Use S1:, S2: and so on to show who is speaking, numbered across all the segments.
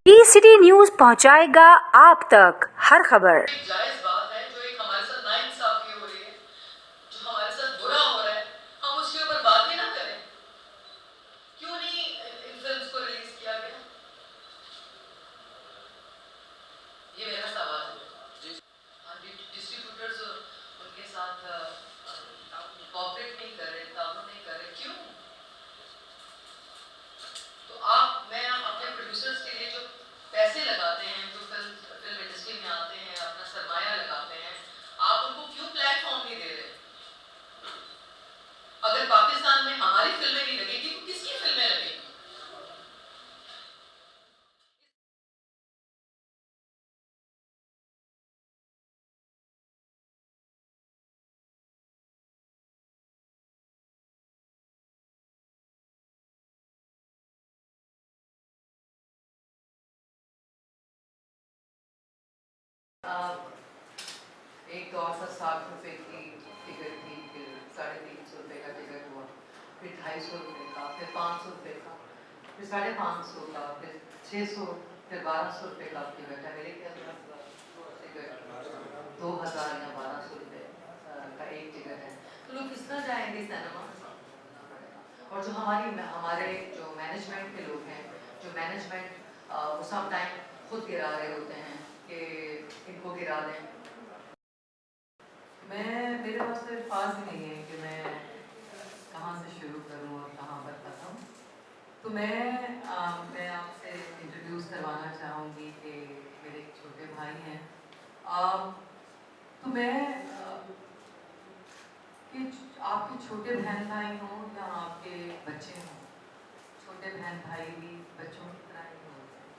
S1: City news पहुंचाएगा आप तक हर खबर।
S2: जायज बात है जो एक हमारे साथ नाइंसाफी हो रही है, जो हमारे साथ बुरा हो रहा है, हम उसके ऊपर बात भी ना करें। क्यों नहीं इन फिल्म्स को रिलीज किया गया? ये मेरा सवाल है। डिस्ट्रीब्यूटर्स उनके साथ कोऑपरेट नहीं कर रहे, ताउन नहीं कर रहे, क्यों? तो मैं अपने प्रोड्यूसर्स के लिए जो पैसे लगाते हैं, जो फिल्म इंडस्ट्री में आते हैं, अपना सरमाया लगाते हैं, आप उनको क्यों प्लेटफॉर्म नहीं दे रहे? अगर पाकिस्तान में हमारी फिल्में नहीं लगेगी तो किसकी फिल्में लगेगी? एक दौर था 60 रुपए की टिकट थी, फिर 350 रुपए का टिकट हुआ, फिर 250 रुपए का, फिर 500 रुपए का, फिर 550 का, फिर 600, फिर 1200 रुपए का टिकट है। मेरे ख्याल टिकट 2000 या 1200 रुपए का एक टिकट है। तो लोग किस तरह जाएंगे सिनेमा? और जो हमारे जो मैनेजमेंट के लोग हैं, जो मैनेजमेंट वो सब टाइम खुद गिरा रहे होते हैं कि इनको गिरा दें। मेरे पास तो अल्फाज ही नहीं है कि मैं कहाँ से शुरू करूँ और कहाँ पर ख़त्म। तो मैं आपसे इंट्रोड्यूस करवाना चाहूँगी कि मेरे एक छोटे भाई हैं। तो मैं कि आपके छोटे बहन भाई हों या आपके बच्चे हों, छोटे बहन भाई भी बच्चों की तरह ही होते हैं।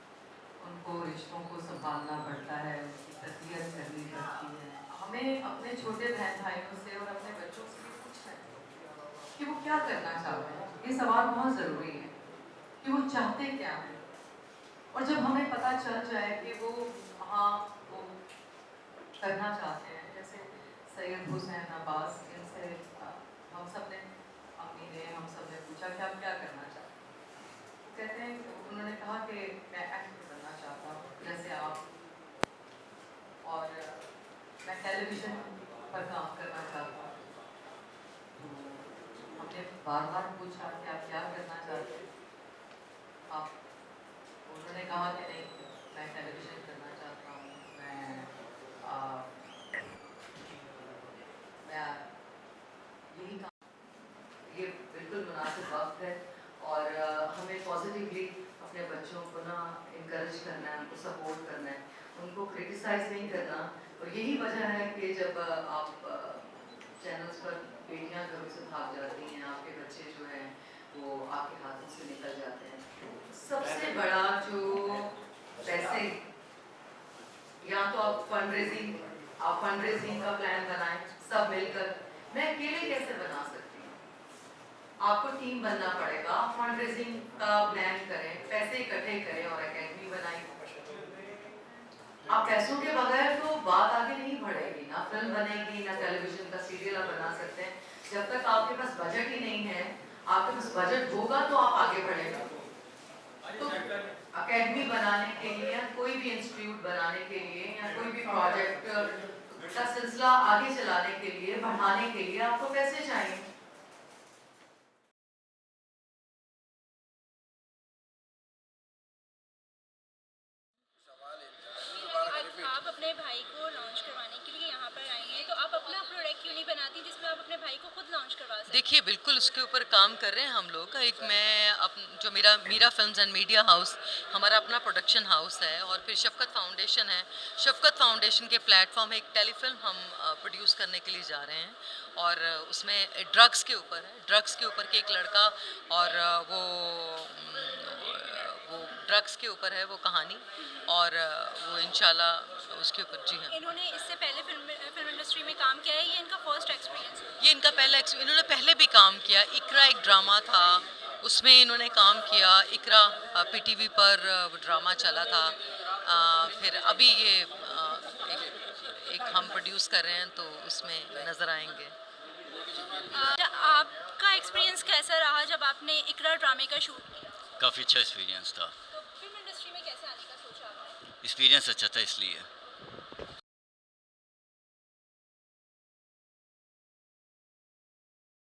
S2: उनको रिश्तों को संभालना पड़ता है, उनकी तरबियत करनी पड़ती है। हमें अपने छोटे बहन भाइयों से और अपने बच्चों से भी पूछना है कि वो क्या करना चाहते हैं। ये सवाल बहुत ज़रूरी है कि वो चाहते क्या हैं। और जब हमें पता चल जाए कि वो वो करना चाहते हैं, जैसे सैयद हुसैन अब्बास, जिनसे हम सब ने, अम्मी ने, हम सब ने पूछा कि आप क्या करना चाहते हैं। वो कहते हैं, उन्होंने कहा कि मैं एक्टर बनना चाहता हूँ जैसे आप, और मैं टेलीविज़न पर काम करना चाहता हूँ। हमने बार बार पूछा कि आप क्या करना चाहते हैं आप? उन्होंने कहा कि नहीं, मैं टेलीविज़न करना चाहता हूँ, मैं यही काम। ये बिल्कुल मुनासिब वक्त है और हमें पॉजिटिवली अपने बच्चों को ना इनकरेज करना है, उनको सपोर्ट करना है, उनको क्रिटिसाइज़ नहीं करना। और यही वजह है कि जब आप चैनल्स पर बेटियां घरों से भाग जाती हैं, आपके बच्चे जो हैं वो आपके हाथों से निकल जाते हैं। सबसे बड़ा जो पैसे, या तो आप फंड रेजिंग का प्लान बनाएं सब मिलकर। मैं अकेले कैसे बना सकती हूँ? आपको टीम बनना पड़ेगा, फंड रेजिंग का प्लान करें, पैसे इकट्ठे करें और एकेडमी बनाएं। आप पैसों के बगैर तो बात आगे नहीं बढ़ेगी, ना फिल्म बनेगी, ना टेलीविजन का सीरियल आप बना सकते हैं। जब तक आपके पास बजट ही नहीं है, आपके पास बजट होगा तो आप आगे बढ़ेगा। तो एकेडमी बनाने के लिए, कोई भी इंस्टीट्यूट बनाने के लिए, या कोई भी प्रोजेक्ट का सिलसिला आगे चलाने के लिए, बढ़ाने के लिए आपको पैसे चाहिए।
S3: आप अपने भाई को लॉन्च करवाने के लिए यहाँ पर आई हैं, तो आप अपना प्रोडक्ट क्यों नहीं बनाती जिसमें आप अपने भाई को खुद लॉन्च करवा सकें?
S2: देखिए, बिल्कुल उसके ऊपर काम कर रहे हैं हम लोग। एक जो मेरा Meera films and media house, हमारा अपना प्रोडक्शन हाउस है, और फिर शफकत फाउंडेशन है। शफकत फाउंडेशन के प्लेटफॉर्म एक टेलीफिल्म हम प्रोड्यूस करने के लिए जा रहे हैं, और उसमें ड्रग्स के ऊपर है। ड्रग्स के ऊपर के एक लड़का, और वो ड्रग्स के ऊपर है वो कहानी, और वो इंशाल्लाह उसके ऊपर। जी हाँ,
S3: इन्होंने इससे पहले फिल्म इंडस्ट्री में काम किया है, ये इनका फर्स्ट एक्सपीरियंस है?
S2: ये इनका पहला इन्होंने पहले भी काम किया। इकरा एक ड्रामा था, उसमें इन्होंने काम किया। इकरा पीटीवी पर ड्रामा चला था। फिर अभी ये एक हम प्रोड्यूस कर रहे हैं, तो उसमें नज़र आएंगे।
S3: आपका एक्सपीरियंस कैसा रहा जब आपने इकरा ड्रामे का शूट किया?
S4: काफ़ी अच्छा एक्सपीरियंस था।
S3: तो फिल्म इंडस्ट्री में कैसे आने का
S4: एक्सपीरियंस अच्छा था इसलिए।